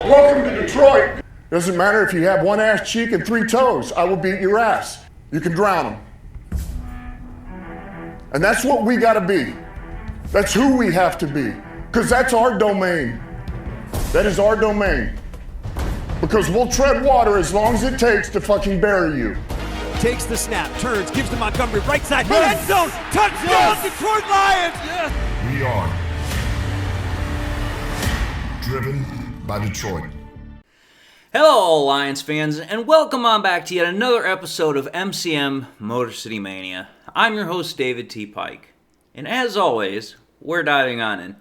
Welcome to Detroit. Doesn't matter if you have one ass cheek and three toes. I will beat your ass. You can drown them. And that's what we gotta be. That's who we have to be. Because that's our domain. That is our domain. Because we'll tread water as long as it takes to fucking bury you. Takes the snap, turns, gives to Montgomery, right side, end zone, touchdown, Detroit Lions! Yes. We are driven by Detroit. Hello, Lions fans, and welcome on back to yet another episode of MCM Motor City Mania. I'm your host, David T. Pike, and as always, we're diving on in.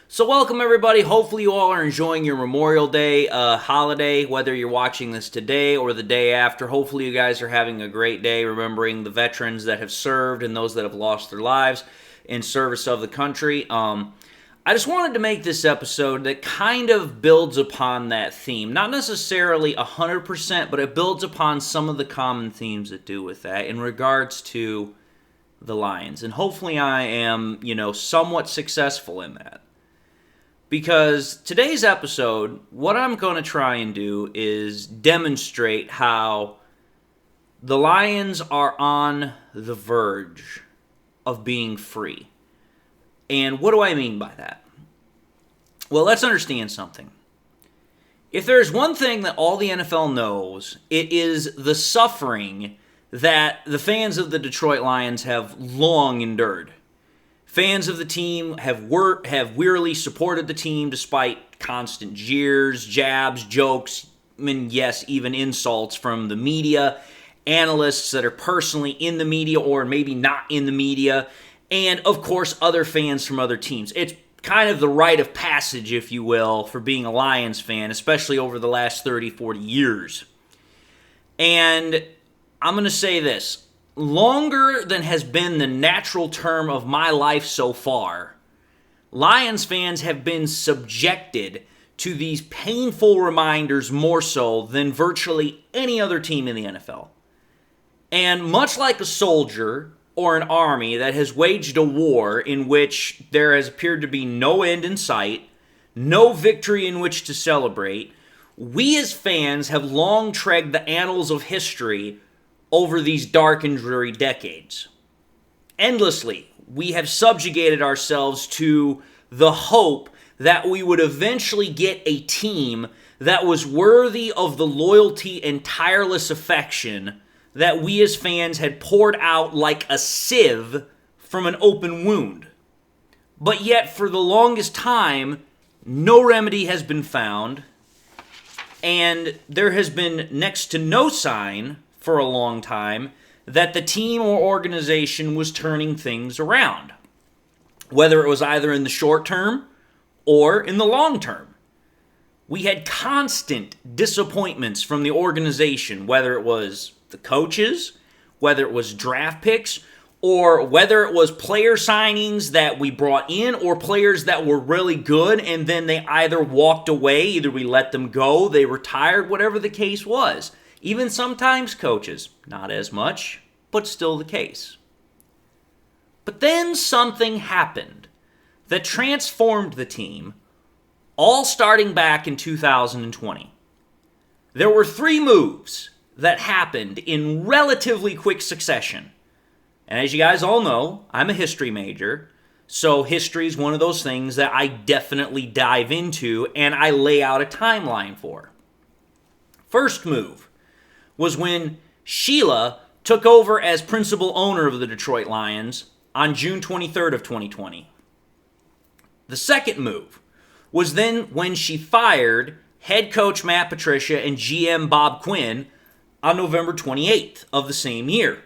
So welcome, everybody. Hopefully you all are enjoying your Memorial Day holiday, whether you're watching this today or the day after. Hopefully you guys are having a great day, remembering the veterans that have served and those that have lost their lives in service of the country. I just wanted to make this episode that kind of builds upon that theme. Not necessarily 100%, but it builds upon some of the common themes that do with that in regards to the Lions. And hopefully I am, somewhat successful in that. Because today's episode, what I'm going to try and do is demonstrate how the Lions are on the verge of being free. And what do I mean by that? Well, let's understand something. If there's one thing that all the NFL knows, it is the suffering that the fans of the Detroit Lions have long endured. Fans of the team have wearily supported the team despite constant jeers, jabs, jokes, and yes, even insults from the media, analysts that are personally in the media or maybe not in the media, and of course other fans from other teams. It's kind of the rite of passage, if you will, for being a Lions fan, especially over the last 30, 40 years. And I'm going to say this. Longer than has been the natural term of my life so far, Lions fans have been subjected to these painful reminders more so than virtually any other team in the NFL. And much like a soldier or an army that has waged a war in which there has appeared to be no end in sight, no victory in which to celebrate, we as fans have long tread the annals of history over these dark and dreary decades. Endlessly, we have subjugated ourselves to the hope that we would eventually get a team that was worthy of the loyalty and tireless affection that we as fans had poured out like a sieve from an open wound. But yet, for the longest time, no remedy has been found, and there has been next to no sign for a long time that the team or organization was turning things around, whether it was either in the short term or in the long term. We had constant disappointments from the organization, whether it was the coaches, whether it was draft picks, or whether it was player signings that we brought in or players that were really good and then they either walked away, either we let them go, they retired, whatever the case was. Even sometimes coaches, not as much, but still the case. But then something happened that transformed the team, all starting back in 2020. There were 3 moves that happened in relatively quick succession. And as you guys all know, I'm a history major, so history is one of those things that I definitely dive into and I lay out a timeline for. First move was when Sheila took over as principal owner of the Detroit Lions on June 23rd of 2020. The second move was then when she fired head coach Matt Patricia and GM Bob Quinn on November 28th of the same year.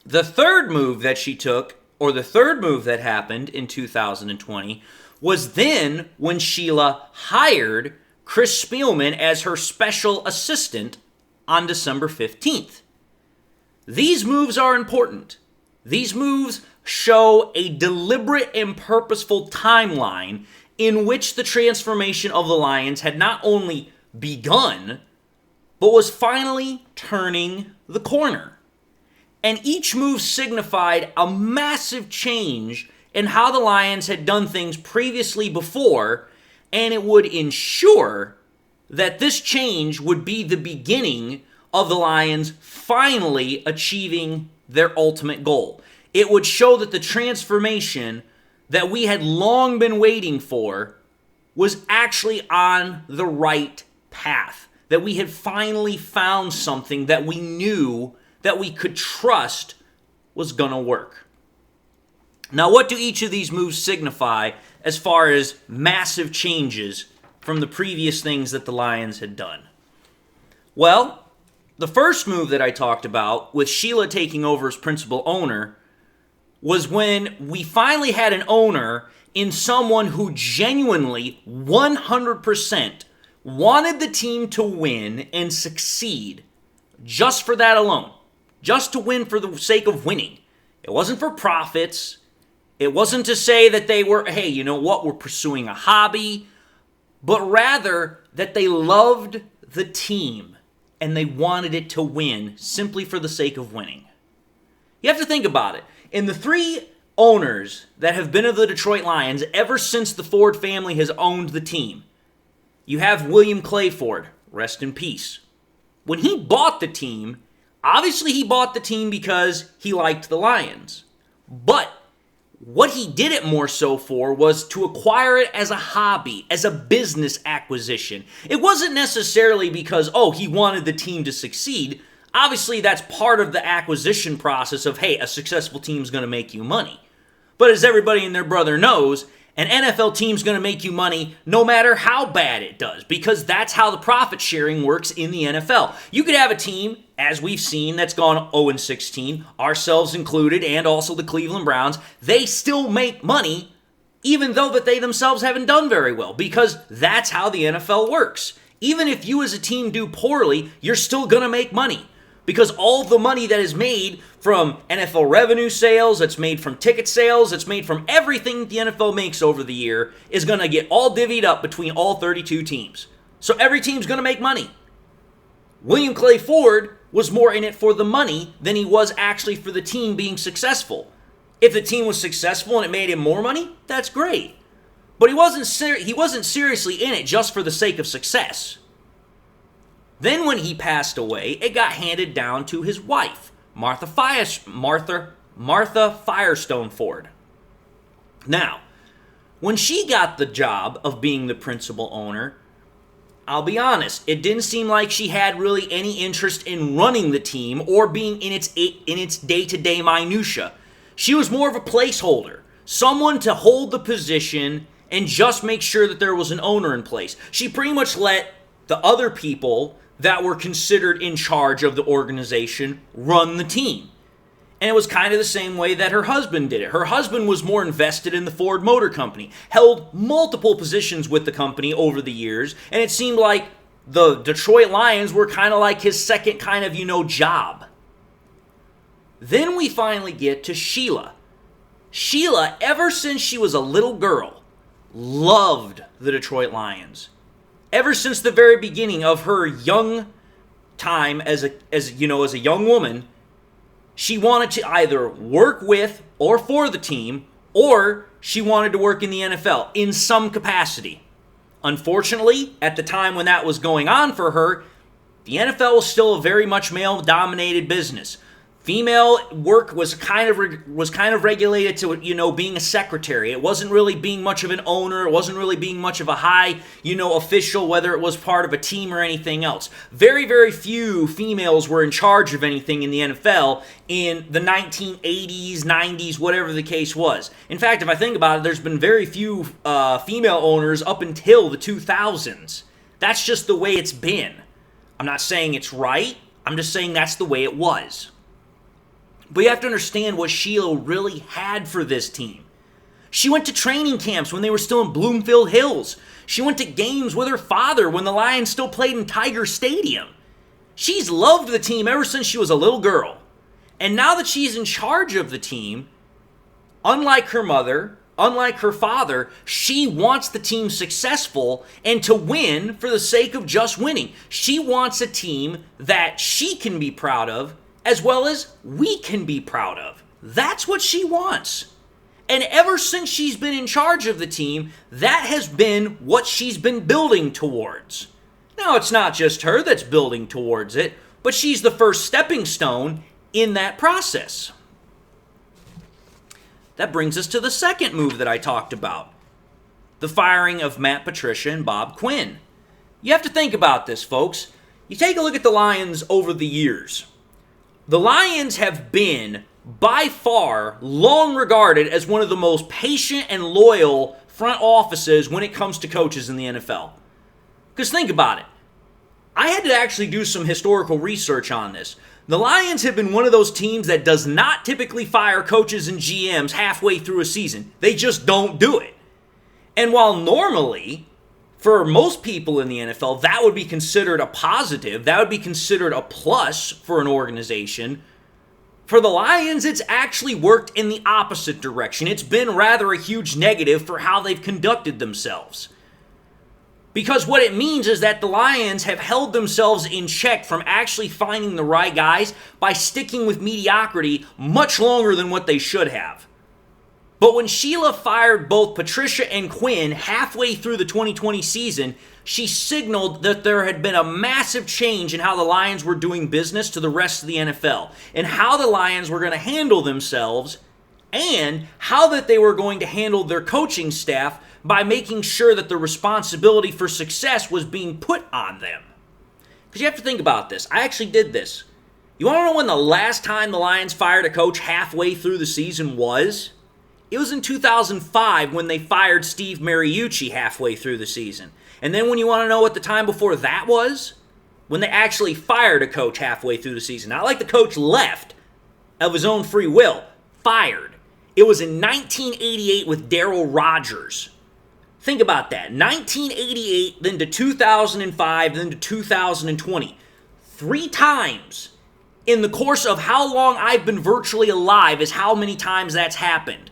The third move that she took, or the third move that happened in 2020, was then when Sheila hired Chris Spielman as her special assistant on December 15th. These moves are important. These moves show a deliberate and purposeful timeline in which the transformation of the Lions had not only begun, but was finally turning the corner. And each move signified a massive change in how the Lions had done things previously before, and it would ensure that this change would be the beginning of the Lions finally achieving their ultimate goal. It would show that the transformation that we had long been waiting for was actually on the right path. That we had finally found something that we knew that we could trust was going to work. Now, what do each of these moves signify as far as massive changes from the previous things that the Lions had done? Well, the first move that I talked about, with Sheila taking over as principal owner, was when we finally had an owner in someone who genuinely, 100%, wanted the team to win and succeed just for that alone. Just to win for the sake of winning. It wasn't for profits. It wasn't to say that they were, hey, you know what, we're pursuing a hobby. But rather that they loved the team and they wanted it to win simply for the sake of winning. You have to think about it. In the three owners that have been of the Detroit Lions ever since the Ford family has owned the team, you have William Clay Ford, rest in peace. When he bought the team, obviously he bought the team because he liked the Lions. But what he did it more so for was to acquire it as a hobby, as a business acquisition. It wasn't necessarily because, he wanted the team to succeed. Obviously, that's part of the acquisition process of, hey, a successful team's going to make you money. But as everybody and their brother knows, an NFL team's going to make you money no matter how bad it does, because that's how the profit sharing works in the NFL. You could have a team, as we've seen, that's gone 0-16, ourselves included, and also the Cleveland Browns. They still make money, even though that they themselves haven't done very well, because that's how the NFL works. Even if you as a team do poorly, you're still going to make money. Because all the money that is made from NFL revenue sales, that's made from ticket sales, that's made from everything the NFL makes over the year, is going to get all divvied up between all 32 teams. So every team's going to make money. William Clay Ford was more in it for the money than he was actually for the team being successful. If the team was successful and it made him more money, that's great. But he wasn't seriously in it just for the sake of success. Then when he passed away, it got handed down to his wife, Martha Firestone Ford. Now, when she got the job of being the principal owner, I'll be honest, it didn't seem like she had really any interest in running the team or being in its day-to-day minutia. She was more of a placeholder, someone to hold the position and just make sure that there was an owner in place. She pretty much let the other people that were considered in charge of the organization run the team. And it was kind of the same way that her husband did it. Her husband was more invested in the Ford Motor Company, held multiple positions with the company over the years, and it seemed like the Detroit Lions were kind of like his second kind of, job. Then we finally get to Sheila. Sheila, ever since she was a little girl, loved the Detroit Lions. Ever since the very beginning of her young time as a young woman, she wanted to either work with or for the team, or she wanted to work in the NFL in some capacity. Unfortunately, at the time when that was going on for her, the NFL was still a very much male-dominated business. Female work was kind of regulated to, being a secretary. It wasn't really being much of an owner. It wasn't really being much of a high, official, whether it was part of a team or anything else. Very, very few females were in charge of anything in the NFL in the 1980s, 90s, whatever the case was. In fact, if I think about it, there's been very few female owners up until the 2000s. That's just the way it's been. I'm not saying it's right. I'm just saying that's the way it was. But you have to understand what Sheila really had for this team. She went to training camps when they were still in Bloomfield Hills. She went to games with her father when the Lions still played in Tiger Stadium. She's loved the team ever since she was a little girl. And now that she's in charge of the team, unlike her mother, unlike her father, she wants the team successful and to win for the sake of just winning. She wants a team that she can be proud of, as well as we can be proud of. That's what she wants. And ever since she's been in charge of the team, that has been what she's been building towards. Now, it's not just her that's building towards it, but she's the first stepping stone in that process. That brings us to the second move that I talked about, the firing of Matt Patricia and Bob Quinn. You have to think about this, folks. You take a look at the Lions over the years. The Lions have been, by far, long regarded as one of the most patient and loyal front offices when it comes to coaches in the NFL. Because think about it. I had to actually do some historical research on this. The Lions have been one of those teams that does not typically fire coaches and GMs halfway through a season. They just don't do it. And while normally, for most people in the NFL, that would be considered a positive, that would be considered a plus for an organization, for the Lions, it's actually worked in the opposite direction. It's been rather a huge negative for how they've conducted themselves. Because what it means is that the Lions have held themselves in check from actually finding the right guys by sticking with mediocrity much longer than what they should have. But when Sheila fired both Patricia and Quinn halfway through the 2020 season, she signaled that there had been a massive change in how the Lions were doing business to the rest of the NFL, and how the Lions were going to handle themselves, and how that they were going to handle their coaching staff by making sure that the responsibility for success was being put on them. Because you have to think about this. I actually did this. You want to know when the last time the Lions fired a coach halfway through the season was? It was in 2005 when they fired Steve Mariucci halfway through the season. And then when you want to know what the time before that was? When they actually fired a coach halfway through the season. Not like the coach left of his own free will. Fired. It was in 1988 with Darryl Rogers. Think about that. 1988, then to 2005, then to 2020. 3 times in the course of how long I've been virtually alive is how many times that's happened.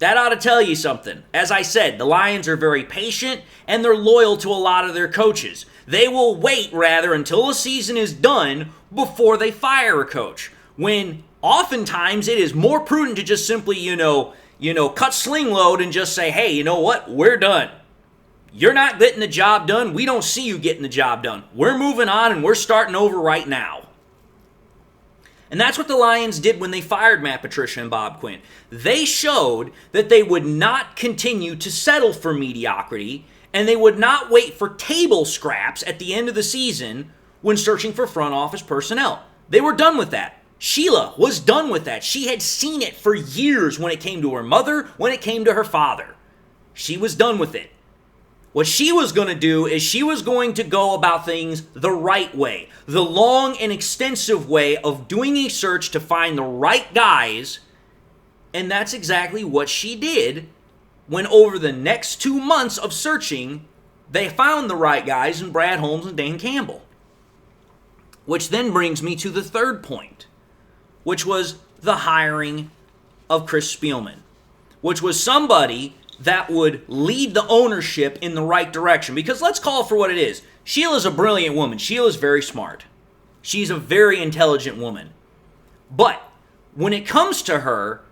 That ought to tell you something. As I said, the Lions are very patient and they're loyal to a lot of their coaches. They will wait, rather, until the season is done before they fire a coach. When oftentimes it is more prudent to just simply, cut sling load and just say, hey, you know what? We're done. You're not getting the job done. We don't see you getting the job done. We're moving on and we're starting over right now. And that's what the Lions did when they fired Matt Patricia and Bob Quinn. They showed that they would not continue to settle for mediocrity, and they would not wait for table scraps at the end of the season when searching for front office personnel. They were done with that. Sheila was done with that. She had seen it for years when it came to her mother, when it came to her father. She was done with it. What she was going to do is she was going to go about things the right way, the long and extensive way of doing a search to find the right guys, and that's exactly what she did when over the next 2 months of searching, they found the right guys in Brad Holmes and Dan Campbell. Which then brings me to the third point, which was the hiring of Chris Spielman, which was somebody that would lead the ownership in the right direction. Because let's call it for what it is. Sheila's a brilliant woman. Sheila's very smart. She's a very intelligent woman. But when it comes to her,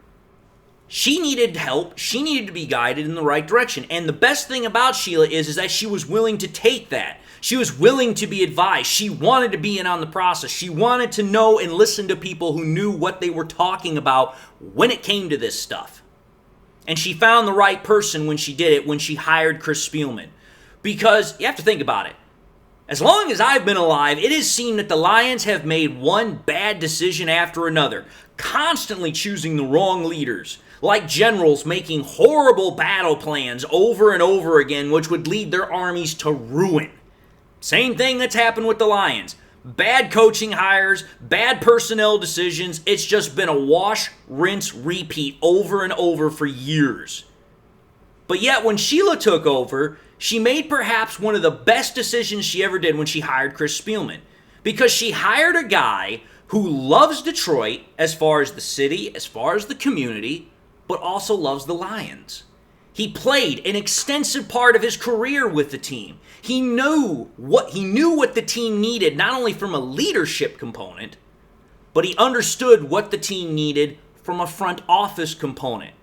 she needed help. She needed to be guided in the right direction. And the best thing about Sheila is that she was willing to take that. She was willing to be advised. She wanted to be in on the process. She wanted to know and listen to people who knew what they were talking about when it came to this stuff. And she found the right person when she did it, when she hired Chris Spielman. Because you have to think about it. As long as I've been alive, it has seemed that the Lions have made one bad decision after another, constantly choosing the wrong leaders, like generals making horrible battle plans over and over again, which would lead their armies to ruin. Same thing that's happened with the Lions. Bad coaching hires, bad personnel decisions. It's just been a wash, rinse, repeat over and over for years. But yet when Sheila took over, she made perhaps one of the best decisions she ever did when she hired Chris Spielman. Because she hired a guy who loves Detroit as far as the city, as far as the community, but also loves the Lions. He played an extensive part of his career with the team. He knew what the team needed, not only from a leadership component, but he understood what the team needed from a front office component.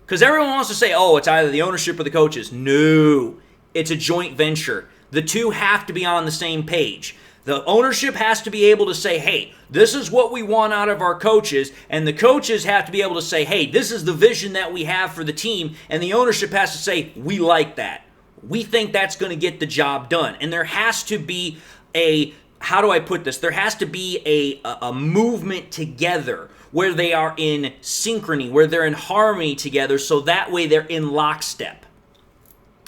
Because everyone wants to say, oh, it's either the ownership or the coaches. No, it's a joint venture. The two have to be on the same page. The ownership has to be able to say, hey, this is what we want out of our coaches, and the coaches have to be able to say, hey, this is the vision that we have for the team, and the ownership has to say, we like that. We think that's going to get the job done. And there has to be how do I put this? There has to be a movement together where they are in synchrony, where they're in harmony together, so that way they're in lockstep.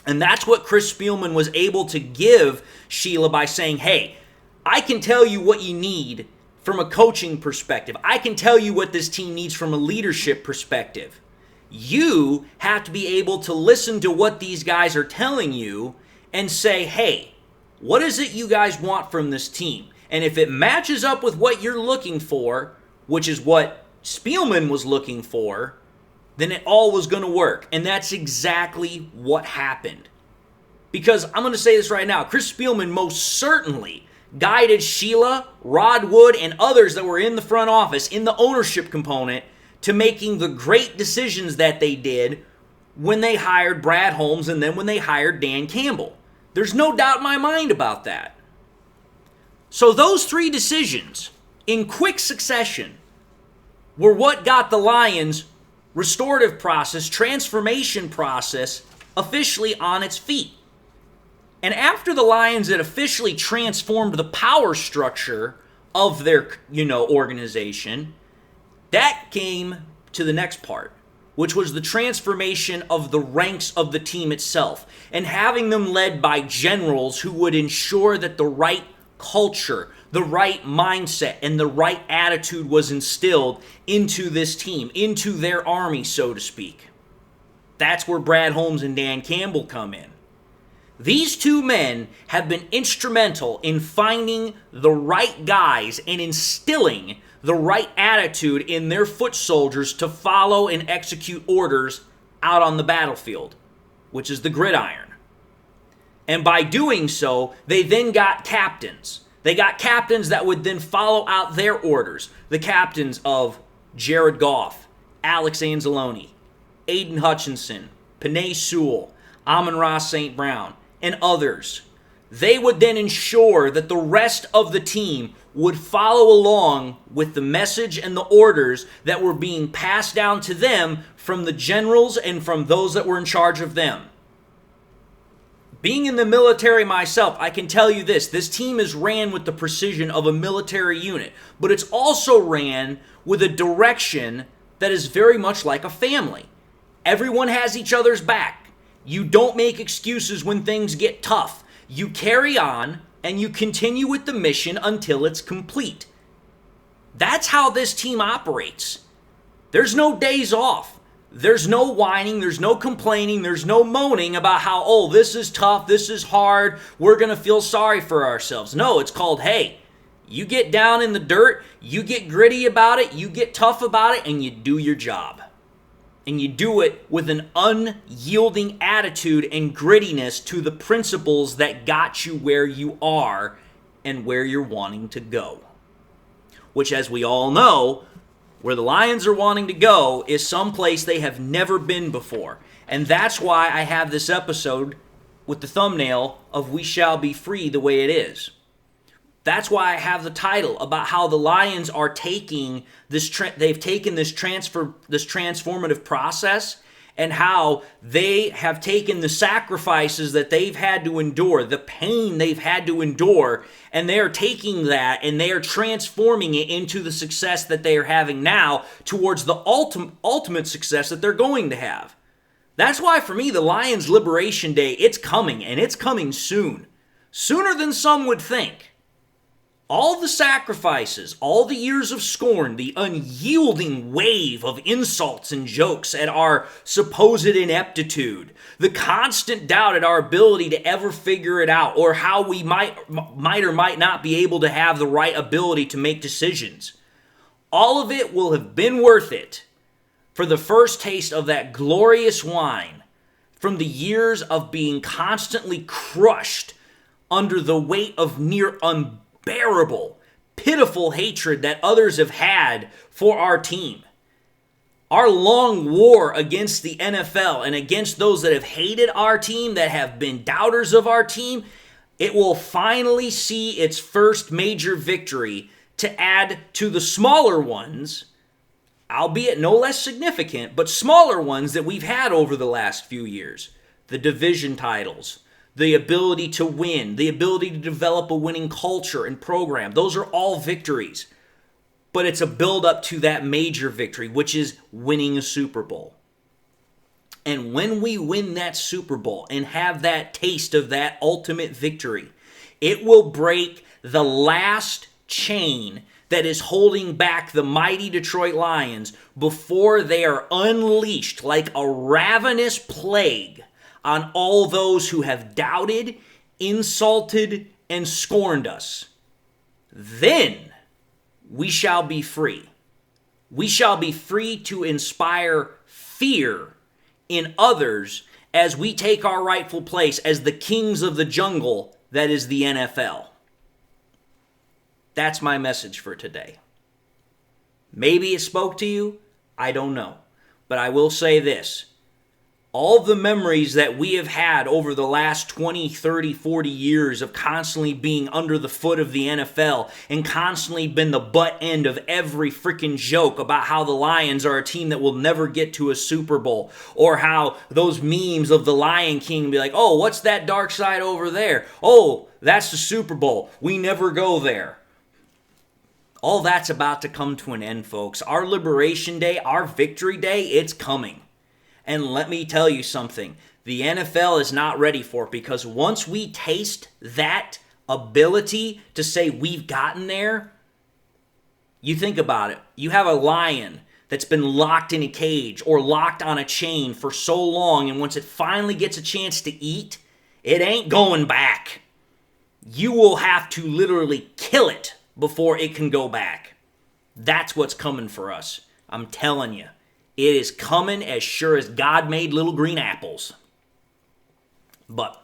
And that's what Chris Spielman was able to give Sheila by saying, hey, I can tell you what you need from a coaching perspective. I can tell you what this team needs from a leadership perspective. You have to be able to listen to what these guys are telling you and say, hey, what is it you guys want from this team? And if it matches up with what you're looking for, which is what Spielman was looking for, then it all was going to work. And that's exactly what happened. Because I'm going to say this right now, Chris Spielman most certainly guided Sheila, Rod Wood, and others that were in the front office, in the ownership component, to making the great decisions that they did when they hired Brad Holmes and then when they hired Dan Campbell. There's no doubt in my mind about that. So those three decisions, in quick succession, were what got the Lions' restorative process, transformation process, officially on its feet. And after the Lions had officially transformed the power structure of their, organization, that came to the next part, which was the transformation of the ranks of the team itself and having them led by generals who would ensure that the right culture, the right mindset, and the right attitude was instilled into this team, into their army, so to speak. That's where Brad Holmes and Dan Campbell come in. These two men have been instrumental in finding the right guys and instilling the right attitude in their foot soldiers to follow and execute orders out on the battlefield, which is the gridiron. And by doing so, they then got captains. They got captains that would then follow out their orders. The captains of Jared Goff, Alex Anzalone, Aiden Hutchinson, Penei Sewell, Amon-Ra St. Brown, and others. They would then ensure that the rest of the team would follow along with the message and the orders that were being passed down to them from the generals and from those that were in charge of them. Being in the military myself, I can tell you this team is ran with the precision of a military unit, but it's also ran with a direction that is very much like a family. Everyone has each other's back. You don't make excuses when things get tough. You carry on and you continue with the mission until it's complete. That's how this team operates. There's no days off. There's no whining. There's no complaining. There's no moaning about how, this is tough. This is hard. We're going to feel sorry for ourselves. No, it's called, hey, you get down in the dirt. You get gritty about it. You get tough about it and you do your job. And you do it with an unyielding attitude and grittiness to the principles that got you where you are and where you're wanting to go. Which, as we all know, where the Lions are wanting to go is someplace they have never been before. And that's why I have this episode with the thumbnail of We Shall Be Free the way it is. That's why I have the title about how the Lions are taking this. They've taken this transformative process, and how they have taken the sacrifices that they've had to endure, the pain they've had to endure, and they are taking that and they are transforming it into the success that they are having now towards the ultimate success that they're going to have. That's why for me, the Lions Liberation Day, it's coming, and it's coming soon, sooner than some would think. All the sacrifices, all the years of scorn, the unyielding wave of insults and jokes at our supposed ineptitude, the constant doubt at our ability to ever figure it out, or how we might or might not be able to have the right ability to make decisions. All of it will have been worth it for the first taste of that glorious wine from the years of being constantly crushed under the weight of near unbearable, pitiful hatred that others have had for our team. Our long war against the NFL and against those that have hated our team, that have been doubters of our team, It will finally see its first major victory to add to the smaller ones, albeit no less significant, but smaller ones that we've had over the last few years. The division titles, the ability to win, the ability to develop a winning culture and program. Those are all victories. But it's a build-up to that major victory, which is winning a Super Bowl. And when we win that Super Bowl and have that taste of that ultimate victory, it will break the last chain that is holding back the mighty Detroit Lions before they are unleashed like a ravenous plague on all those who have doubted, insulted, and scorned us. Then we shall be free. We shall be free to inspire fear in others as we take our rightful place as the kings of the jungle that is the NFL. That's my message for today. Maybe it spoke to you. I don't know. But I will say this. All the memories that we have had over the last 20, 30, 40 years of constantly being under the foot of the NFL and constantly been the butt end of every freaking joke about how the Lions are a team that will never get to a Super Bowl, or how those memes of the Lion King be like, oh, what's that dark side over there? Oh, that's the Super Bowl. We never go there. All that's about to come to an end, folks. Our Liberation Day, our Victory Day, it's coming. And let me tell you something. The NFL is not ready for it, because once we taste that ability to say we've gotten there, you think about it. You have a lion that's been locked in a cage or locked on a chain for so long, and once it finally gets a chance to eat, it ain't going back. You will have to literally kill it before it can go back. That's what's coming for us. I'm telling you. It is coming as sure as God made little green apples. But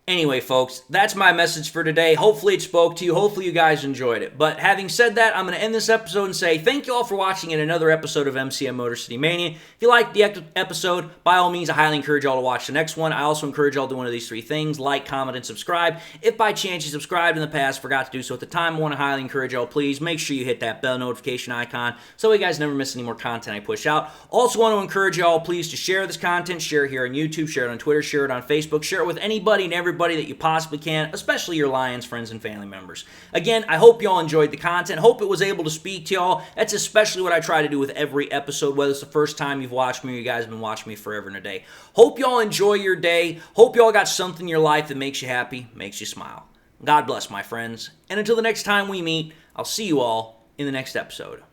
anyway, folks, that's my message for today. Hopefully it spoke to you. Hopefully you guys enjoyed it. But having said that, I'm going to end this episode and say thank you all for watching in another episode of MCM Motor City Mania. If you liked the episode, by all means, I highly encourage y'all to watch the next one. I also encourage y'all to do one of these three things: like, comment, and subscribe. If by chance you subscribed in the past, forgot to do so at the time, I want to highly encourage y'all, please make sure you hit that bell notification icon so you guys never miss any more content I push out. Also want to encourage y'all, please, to share this content. Share it here on YouTube, share it on Twitter, share it on Facebook, share it with anybody and everybody that you possibly can, especially your Lions friends and family members. Again, I hope y'all enjoyed the content. Hope it was able to speak to y'all. That's especially what I try to do with every episode, whether it's the first time you've watched me or you guys have been watching me forever and a day. Hope y'all enjoy your day. Hope y'all got something in your life that makes you happy, makes you smile. God bless, my friends. And until the next time we meet, I'll see you all in the next episode.